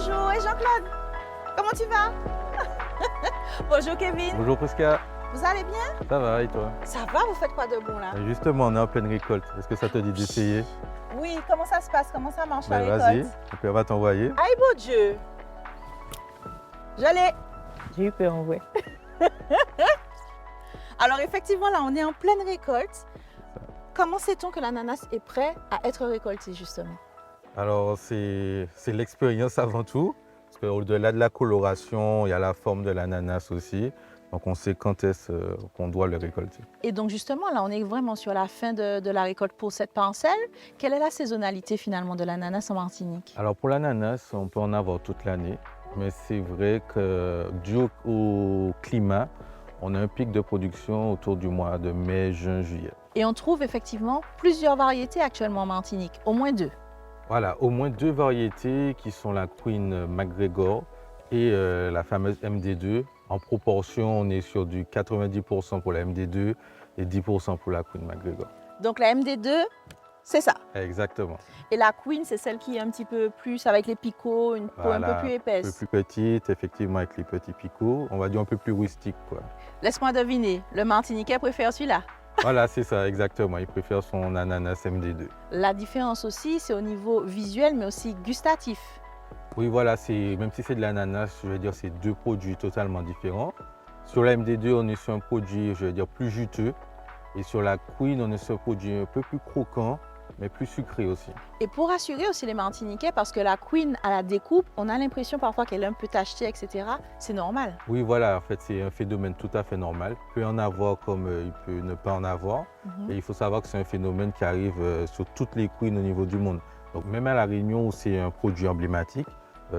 Bonjour, et Jean-Claude, comment tu vas? Bonjour Kevin, Bonjour Prisca, vous allez bien? ça va et toi? Ça va, vous faites quoi de bon là? Justement, on est en pleine récolte. Est-ce que ça te dit d'essayer? Oui, comment ça se passe? Comment ça marche la Vas-y, récolte? et puis on va t'envoyer. Aïe bon Dieu! Je l'ai! J'ai eu peur en vrai. Alors effectivement, là, on est en pleine récolte. Comment sait-on que l'ananas est prêt à être récolté justement? Alors, c'est l'expérience avant tout, parce qu'au-delà de la coloration, il y a la forme de l'ananas aussi. Donc, on sait quand est-ce qu'on doit le récolter. Et donc justement, là, on est vraiment sur la fin de la récolte pour cette parcelle. Quelle est la saisonnalité finalement de l'ananas en Martinique? Alors, pour l'ananas, on peut en avoir toute l'année, mais c'est vrai que dû au climat, on a un pic de production autour du mois de mai, juin, juillet. Et on trouve effectivement plusieurs variétés actuellement en Martinique, au moins 2. Voilà, au moins 2 variétés qui sont la Queen McGregor et la fameuse MD2. En proportion, on est sur du 90% pour la MD2 et 10% pour la Queen McGregor. Donc la MD2, c'est ça. Exactement. Et la Queen, c'est celle qui est un petit peu plus avec les picots, une peau un peu plus Un peu épaisse. plus petite, effectivement, avec les petits picots. On va dire un peu plus rustique, quoi. Laisse-moi deviner, le Martiniquais préfère celui-là. Voilà, c'est ça, exactement. Il préfère son ananas MD2. La différence aussi, c'est au niveau visuel, mais aussi gustatif. Oui, voilà, même si c'est de l'ananas, je veux dire, c'est 2 produits totalement différents. Sur la MD2, on est sur un produit, je veux dire, plus juteux. Et sur la Queen, on est sur un produit un peu plus croquant, mais plus sucré aussi. Et pour rassurer aussi les Martiniquais, parce que la Queen, à la découpe, on a l'impression parfois qu'elle est un peu tachetée, etc. C'est normal. Oui, voilà, en fait, c'est un phénomène tout à fait normal. Il peut en avoir comme il peut ne pas en avoir. Et il faut savoir que c'est un phénomène qui arrive sur toutes les queens au niveau du monde. Donc même à La Réunion, où c'est un produit emblématique,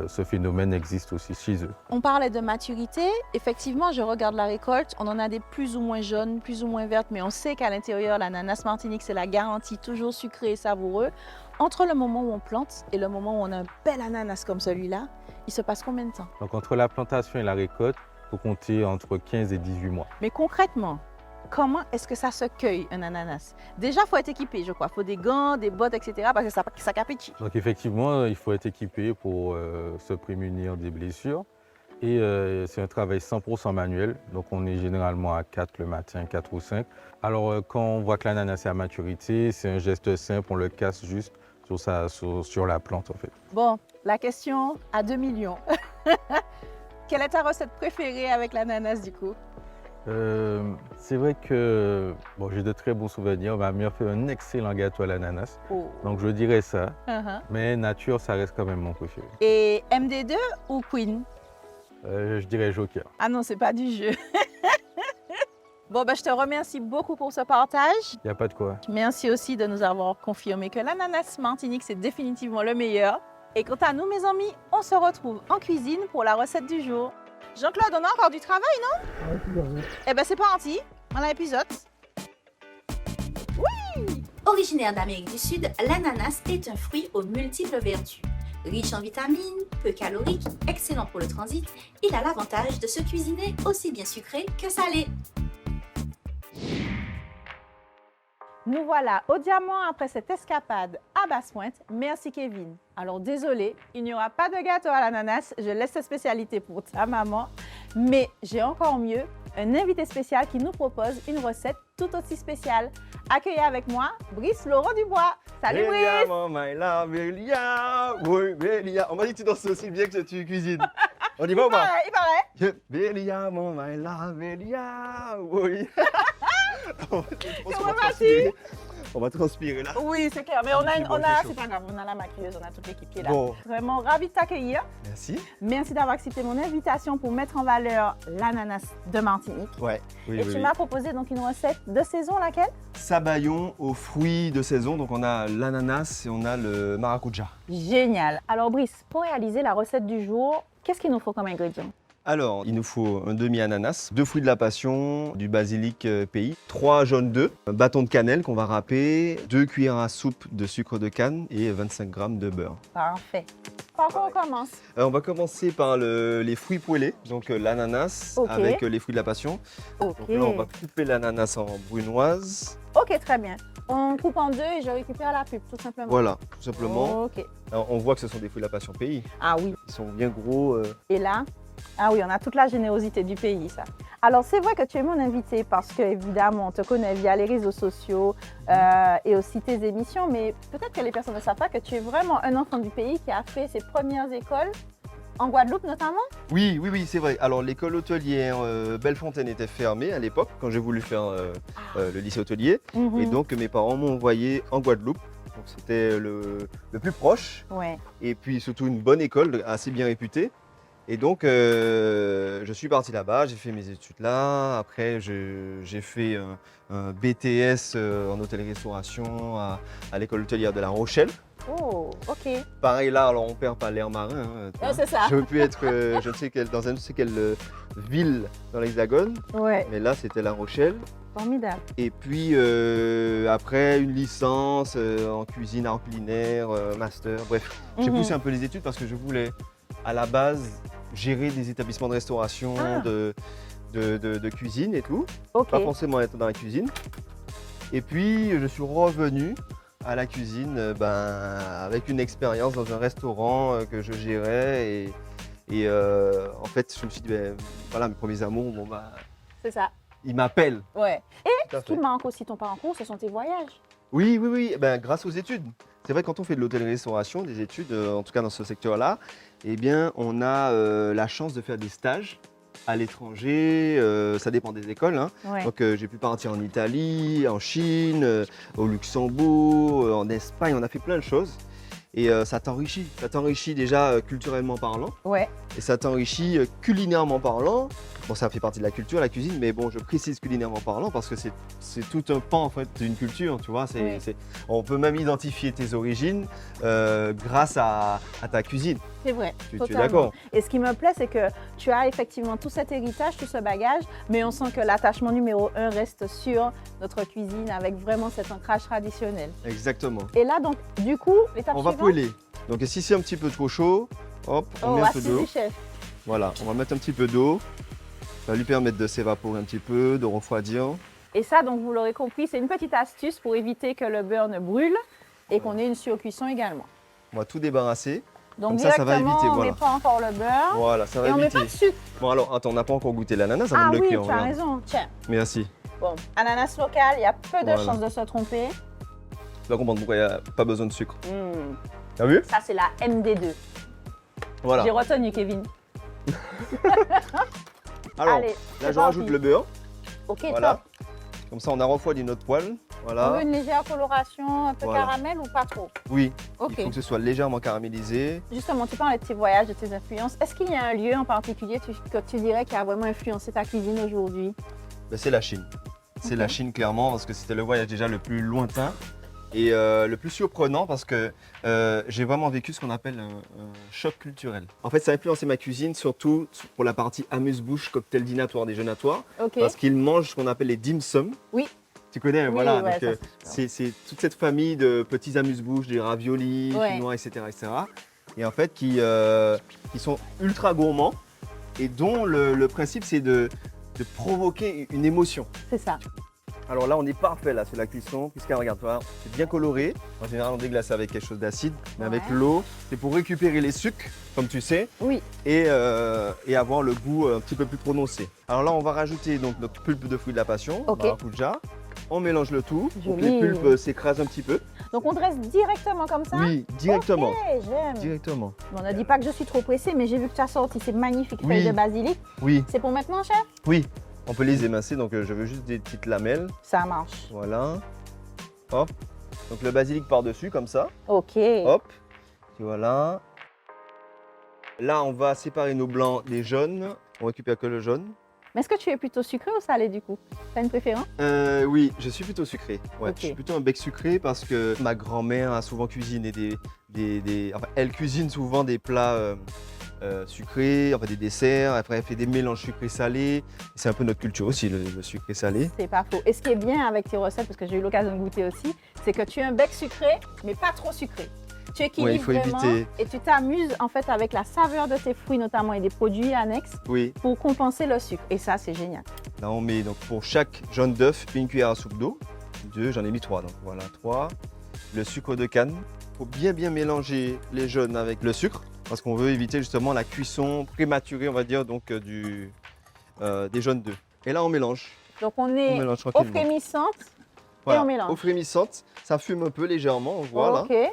ce phénomène existe aussi chez eux. On parlait de maturité. Effectivement, je regarde la récolte. On en a des plus ou moins jaunes, plus ou moins vertes, mais on sait qu'à l'intérieur, l'ananas Martinique, c'est la garantie, toujours sucré et savoureux. Entre le moment où on plante et le moment où on a un bel ananas comme celui-là, il se passe combien de temps? Donc entre la plantation et la récolte, il faut compter entre 15 et 18 mois. Mais concrètement, comment est-ce que ça se cueille un ananas? Déjà, il faut être équipé, je crois. Il faut des gants, des bottes, etc. parce que ça capitule. Donc effectivement, il faut être équipé pour se prémunir des blessures. Et c'est un travail 100% manuel. Donc on est généralement à 4 le matin, 4 ou 5. Alors quand on voit que l'ananas est à maturité, c'est un geste simple, on le casse juste sur la plante en fait. Bon, la question à 2 millions. Quelle est ta recette préférée avec l'ananas du coup? C'est vrai que bon, j'ai de très bons souvenirs. Ma mère fait un excellent gâteau à l'ananas. Oh. Donc je dirais ça. Uh-huh. Mais nature, ça reste quand même mon préféré. Et MD2 ou Queen? Je dirais Joker. Ah non, c'est pas du jeu. Bon, ben, je te remercie beaucoup pour ce partage. Il n'y a pas de quoi. Merci aussi de nous avoir confirmé que l'ananas Martinique, c'est définitivement le meilleur. Et quant à nous, mes amis, on se retrouve en cuisine pour la recette du jour. Jean-Claude, on a encore du travail, non? Eh bien, c'est parti. On a l'épisode. Originaire d'Amérique du Sud, l'ananas est un fruit aux multiples vertus. Riche en vitamines, peu calorique, excellent pour le transit, il a l'avantage de se cuisiner aussi bien sucré que salé. Nous voilà au diamant après cette escapade à Basse-Pointe. Merci Kevin. Alors désolé, il n'y aura pas de gâteau à l'ananas. Je laisse cette spécialité pour ta maman. Mais j'ai encore mieux, un invité spécial qui nous propose une recette tout aussi spéciale. Accueillez avec moi Brice Laurent Dubois. Salut Brice! Bélia, oui, Bélia. On m'a dit que tu danses aussi bien que tu cuisines. On y va ou pas? Il paraît. Bélia, mon maïla, Bélia, oui. On va transpirer là. Oui, c'est clair. Mais Un petit bol, c'est chaud. c'est pas grave, on a la maquilleuse, on a toute l'équipe qui est là. Bon. Vraiment ravi de t'accueillir. Merci. Merci d'avoir accepté mon invitation pour mettre en valeur l'ananas de Martinique. Ouais. Oui, Et tu m'as proposé donc une recette de saison, laquelle? Sabayon aux fruits de saison. Donc on a l'ananas et on a le maracuja. Génial. Alors Brice, pour réaliser la recette du jour, qu'est-ce qu'il nous faut comme ingrédient? Alors, il nous faut un demi-ananas, 2 fruits de la passion, du basilic pays, 3 jaunes d'œufs, un bâton de cannelle qu'on va râper, 2 cuillères à soupe de sucre de canne et 25 g de beurre. Parfait. Par quoi on commence? On va commencer par les fruits poêlés, donc l'ananas Ok. avec les fruits de la passion. Ok. Donc là, on va couper l'ananas en brunoise. Ok, très bien. On coupe en deux et je récupère la pulpe, tout simplement. Voilà, tout simplement. Ok. Alors, on voit que ce sont des fruits de la passion pays. Ah oui. Ils sont bien gros. Et là, ah oui, on a toute la générosité du pays, ça. Alors, c'est vrai que tu es mon invité parce que, évidemment, on te connaît via les réseaux sociaux et aussi tes émissions, mais peut-être que les personnes ne savent pas que tu es vraiment un enfant du pays qui a fait ses premières écoles en Guadeloupe, notamment. Oui, c'est vrai. Alors, l'école hôtelière Bellefontaine était fermée à l'époque, quand j'ai voulu faire le lycée hôtelier. Et donc, mes parents m'ont envoyé en Guadeloupe. Donc, c'était le plus proche. Ouais. Et puis, surtout, une bonne école, assez bien réputée. Et donc, je suis parti là-bas, j'ai fait mes études là. Après, j'ai fait un BTS en hôtellerie-restauration à l'école hôtelière de La Rochelle. Oh, ok. Pareil là, alors on perd pas l'air marin. Hein, tu vois. C'est ça. Je pu être dans je ne sais quelle ville dans l'Hexagone, Ouais, mais là c'était La Rochelle. formidable. Et puis après une licence en cuisine, art culinaire, master, bref. J'ai Mhm. poussé un peu les études parce que je voulais à la base gérer des établissements de restauration, Ah. de cuisine et tout. Ok. Pas forcément être dans la cuisine. Et puis je suis revenu à la cuisine avec une expérience dans un restaurant que je gérais. Et en fait, je me suis dit, voilà, mes premiers amours, C'est ça. ils m'appellent. Ouais. Tout à Ce qui fait. manque aussi ton parcours, ce sont tes voyages. Oui, grâce aux études. C'est vrai, quand on fait de l'hôtellerie-restauration, des études, en tout cas dans ce secteur-là, eh bien, on a la chance de faire des stages à l'étranger, ça dépend des écoles. Hein. Ouais. Donc, j'ai pu partir en Italie, en Chine, au Luxembourg, en Espagne, on a fait plein de choses. Et ça t'enrichit déjà culturellement parlant, Ouais. et ça t'enrichit culinairement parlant. Bon, ça fait partie de la culture, la cuisine, mais bon, je précise culinairement parlant parce que c'est tout un pan en fait d'une culture, tu vois. Oui. On peut même identifier tes origines grâce à ta cuisine. C'est vrai. Tu es totalement. d'accord? Et ce qui me plaît, c'est que tu as effectivement tout cet héritage, tout ce bagage, mais on sent que l'attachement numéro 1 reste sur notre cuisine avec vraiment cet ancrage traditionnel. Exactement. Et là, donc, du coup, l'étape On va suivante. poêler. Donc, si c'est un petit peu trop chaud, hop, on Oh, met un peu assieds d'eau. du chef. Voilà, on va mettre un petit peu d'eau. Ça va lui permettre de s'évaporer un petit peu, de refroidir. Et ça, donc, vous l'aurez compris, c'est une petite astuce pour éviter que le beurre ne brûle et qu'on ait une surcuisson également. On va tout débarrasser. Donc, Comme ça va directement, éviter, on ne voilà. met pas encore le beurre Voilà, ça va et on ne met éviter. pas de sucre. Bon alors, attends, on n'a pas encore goûté l'ananas Ah avant de le oui, cuire. tu as regarde. raison. Tiens, Merci. bon, ananas local, il y a peu de Voilà. chances de se tromper. Tu vas comprendre pourquoi il n'y a pas besoin de sucre. Hmm, T'as vu? Ça, c'est la MD2. Voilà. J'ai retenu, Kevin. Alors, Allez, là, c'est je parti. rajoute le beurre. Ok, Voilà. top. Comme ça, on a refroidi notre poêle. On veut Voilà. une légère coloration, un peu Voilà. caramel ou pas trop? Oui, Ok. il faut que ce soit légèrement caramélisé. Justement, tu parles de tes voyages, de tes influences. Est-ce qu'il y a un lieu en particulier que tu dirais qui a vraiment influencé ta cuisine aujourd'hui? Ben, c'est la Chine. C'est Ok. la Chine, clairement, parce que c'était le voyage déjà le plus lointain et le plus surprenant parce que j'ai vraiment vécu ce qu'on appelle un choc culturel. En fait, ça a influencé ma cuisine, surtout pour la partie amuse-bouche, cocktail dînatoire, déjeunatoire, Ok. parce qu'ils mangent ce qu'on appelle les dim sum. Oui. Tu connais, Oui, voilà. ouais, donc, ça, c'est toute cette famille de petits amuse-bouches, des raviolis, Ouais. chinois, etc. Et en fait, qui sont ultra gourmands et dont le principe, c'est de provoquer une émotion. C'est ça. Alors là, on est parfait là sur la cuisson, puisque regarde-toi, c'est bien coloré. En général, on déglace avec quelque chose d'acide, mais avec Ouais. l'eau, c'est pour récupérer les sucres, comme tu sais, Oui. et avoir le goût un petit peu plus prononcé. Alors là, on va rajouter donc notre pulpe de fruits de la passion, Ok. maracuja. On mélange le tout pour que Joli. les pulpes s'écrasent un petit peu. Donc, on dresse directement comme ça? Oui, directement. Ok, j'aime. Directement. Bon, ne dis pas que je suis trop pressée, mais j'ai vu que tu as sorti ces magnifiques Oui. feuilles de basilic. Oui, C'est pour maintenant, chef? oui. On peut les émincer, donc je veux juste des petites lamelles. Ça marche. Voilà. Hop. Donc le basilic par-dessus, comme ça. Ok. Hop. Et voilà. Là, on va séparer nos blancs des jaunes. On récupère que le jaune. Mais est-ce que tu es plutôt sucré ou salé du coup? T'as une préférence? Oui, je suis plutôt sucré. Ouais, Ok. je suis plutôt un bec sucré parce que ma grand-mère a souvent cuisiné enfin, elle cuisine souvent des plats sucrés, enfin des desserts. Après, elle fait des mélanges sucrés-salés. C'est un peu notre culture aussi, le sucré-salé. C'est pas faux. Et ce qui est bien avec tes recettes, parce que j'ai eu l'occasion de goûter aussi, c'est que tu as un bec sucré, mais pas trop sucré. Tu équilibres Ouais, il faut vraiment éviter. et tu t'amuses en fait avec la saveur de tes fruits notamment et des produits annexes Oui. pour compenser le sucre. Et ça, c'est génial. Là, on met donc pour chaque jaune d'œuf une cuillère à soupe d'eau. 2, j'en ai mis 3. Donc voilà, 3. Le sucre de canne. Il faut bien mélanger les jaunes avec le sucre parce qu'on veut éviter justement la cuisson prématurée, on va dire, donc des jaunes d'œufs. Et là, on mélange. Donc on est mélange eau tranquillement. frémissante Voilà, et on mélange. eau frémissante, ça fume un peu légèrement, on voit Ok, là.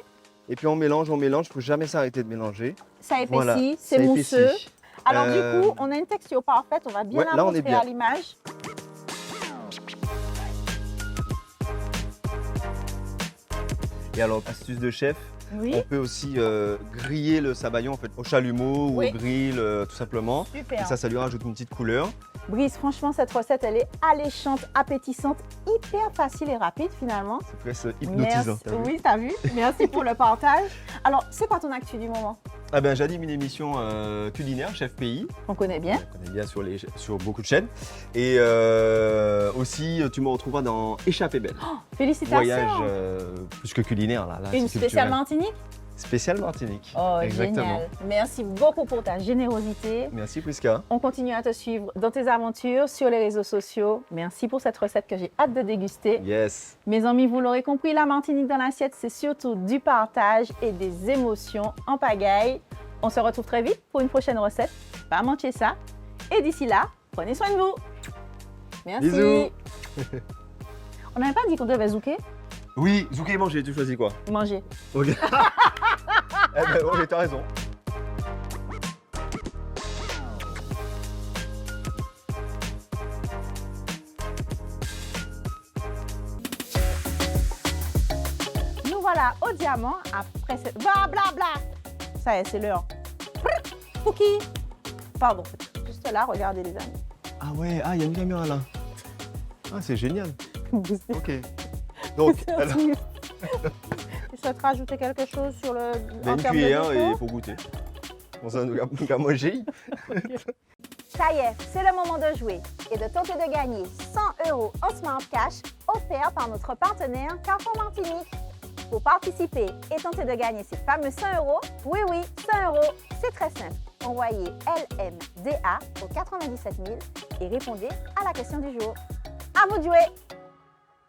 Et puis on mélange, il ne faut jamais s'arrêter de mélanger. ça épaissit, Voilà, c'est ça mousseux. épaissit. Alors du coup, on a une texture parfaite, on va bien ouais, la là, on est montrer bien. à l'image. Et alors, astuce de chef, Oui, on peut aussi griller le sabayon en fait, au chalumeau ou Oui. au grill, tout simplement. super. Et ça lui rajoute une petite couleur. Brice, franchement, cette recette, elle est alléchante, appétissante, hyper facile et rapide finalement. C'est presque hypnotisant. Merci. t'as vu Oui, t'as vu. Merci pour le partage. Alors, c'est quoi ton actu du moment? Ah ben, j'anime une émission culinaire, Chef Pays. On connaît bien. On connaît bien sur beaucoup de chaînes. Et aussi, tu me retrouveras dans Échappée belle. Félicitations. Voyage plus que culinaire. Là, Une c'est spéciale culturel. Martinique? Spéciale Martinique. Oh, Exactement. génial. Merci beaucoup pour ta générosité. Merci Prisca. On continue à te suivre dans tes aventures sur les réseaux sociaux. Merci pour cette recette que j'ai hâte de déguster. Yes. Mes amis, vous l'aurez compris, la Martinique dans l'assiette, c'est surtout du partage et des émotions en pagaille. On se retrouve très vite pour une prochaine recette. Pas manquer ça. Et d'ici là, prenez soin de vous. Merci. Bisous. On n'avait pas dit qu'on devait zouker? Oui, Zouké manger, tu choisis quoi? Manger. Ok. Eh ben, ok, t'as raison. Nous voilà au diamant après ce... Bla bla bla. Ça y est, c'est l'heure. Cookie. Pardon. Juste là, regardez les amis. Ah ouais, il y a une caméra là. Ah, c'est génial. Vous Ok. Donc, alors, Tu souhaiterais rajouter quelque chose sur le... ben, en une termes de cuillère déco? et il faut goûter. Bon, ça, nous a manger. Ça y est, c'est le moment de jouer et de tenter de gagner 100 € en Smart Cash offert par notre partenaire Carrefour Martinique. Pour participer et tenter de gagner ces fameux 100 €, oui, 100 €, c'est très simple. Envoyez LMDA au 97 000 et répondez à la question du jour. À vous de jouer!